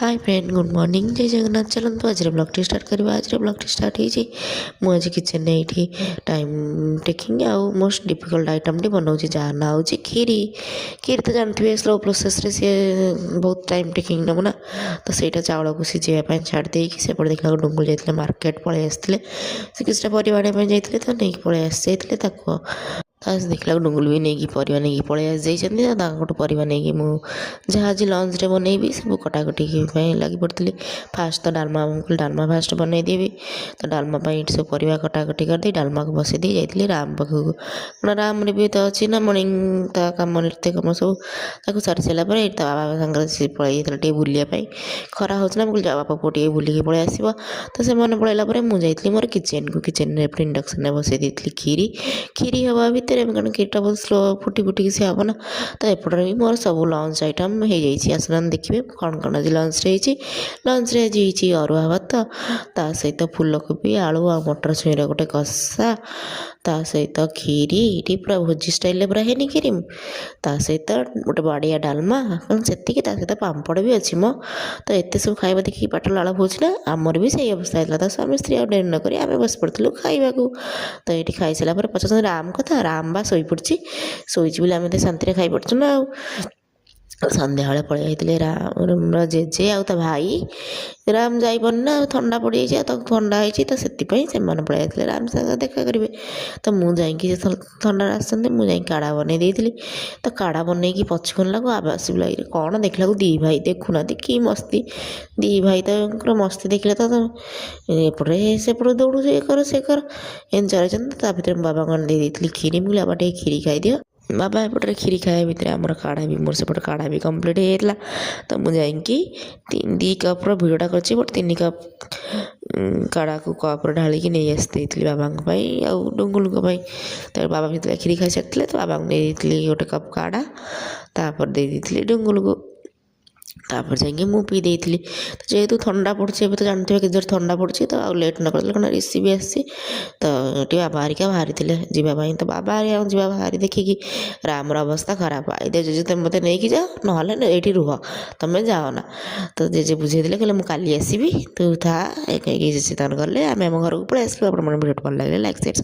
hi friend good morning जय जगन्नाथ चलते आज ब्लॉग स्टार्ट करवा आज ब्लॉग स्टार्ट होजी किचन में ये टाइम टेकिंग आउ मोस्ट डिफिकल्ट आइटम टी बनाऊँ जहाँ ना हो खीरी खीरी तो जानते हैं स्लो प्रोसेस रे सी बहुत टाइम टेकिंग नब ना तो सहीटा चाउल को सीझाई छाड़ देकी सेपटे देखला डुंगुल जाते मार्केट पलि आसते किसी परिवार जाते तो नहीं पलि आसी जाते देखला डुंगुल भी नहीं परिवा नहीं पलि आसी जाइए परिवा नहीं जहाँ आज लंच रे बनैबी सब कटाकटी लगी पड़ी फास्ट तो डालमा डालमा फास्ट बनई देवी तो डालमा सब परिवा कटाकटी करदे डालमा को बसई दी जाइए राम पाखक कौन राम भी तो अच्छी ना मर्णिंग ता कम नृत्य कम सब सारी सारापर ता बाबा सागर पलि जाते बुलापाई खरा हो जा बापा पुओ टे बुलिकी पलि आस तो से मन पलैला मुझे मोर किचेन को किचेन इंडक्शन में बसई दी खीरी खीरी हवा भितर कारण खीरटा बहुत स्लो फुटी फुटिकी से हम ना तो एपटे भी मोर सब लंच आइटम हो जाइए आसना देखिए कौन कौन आज लंच लंच रे आज अरुआ भात ता सहित फूलकोबी आलू आ मटर छुईर गोटे कषा ता सहित खीरी ये पूरा भोजी स्टाइल पूरा है खीरी ता सहित गोटे बढ़िया डालमा से सहित पापड़ भी अच्छी मो तो एत सब खाଇବା देखिए पाट लाल बोझ ना आमर भी सही अवस्था होता तो स्वामी स्त्री डेरी नक आम बस पड़ू खावा तो ये खाई सारापर पचास राम कथा राम बा शोई पड़ी शोची बोले आम शांति खाई पड़चु ना सन्ध्या बेले पलि जाते राम जेजे आ भाई राम जापर ना ठंडा पड़ जाए तो ठंडा होती तो से पलि जाते राम सागर देखा करेंगे तो मुझे ठंडा आसते मुझे काढ़ा बनई देती तो काढ़ा बनई पचकन लगू आवास लगे कौन देखला दी भाई देखुना कि मस्ती दी भाई तो मस्ती देखले तो एपटे सेपटे दौड़ू ये कर एंजय कर बाबा कौन दे देती खीरी मुझे बाबा टे खीरी खाई दियो बाबा एपटे खीरी खाए भितर आमर काढ़ा भी मोर सेपटे काढ़ा भी कम्प्लीट होता तो मुझे दी कप्र भिड़टा कर 3 कप काढ़ा को कप्रे ढालिकी नहीं आसी बाबा आउ डुंगुल तो बाबा भी खीरी खाई सारी तो बाबा को नहीं गोटे कप काढ़ा तापर दे दी डुंगुल को तापर जाइए मु पी देती तो जेहेतु ठंडा पड़ी तो जानते हैं कि ठंडा पड़ी तो आउ लेट न कर ऋषि भी आसी तो ये बाबा हरिका बाहरी जावाई तो बाबा हरिया जा बाहरी देखिकी रामर अवस्था खराब आई दे जेजे तुम मत नहीं जाओ ना ये रुह तुम्हें जाओ ना तो जेजे बुझे कहले मुझे आसबि तू था कहीं जेजे गले आम घर को पलि आसलु आप भिडियो भल लगे लाइक शेयर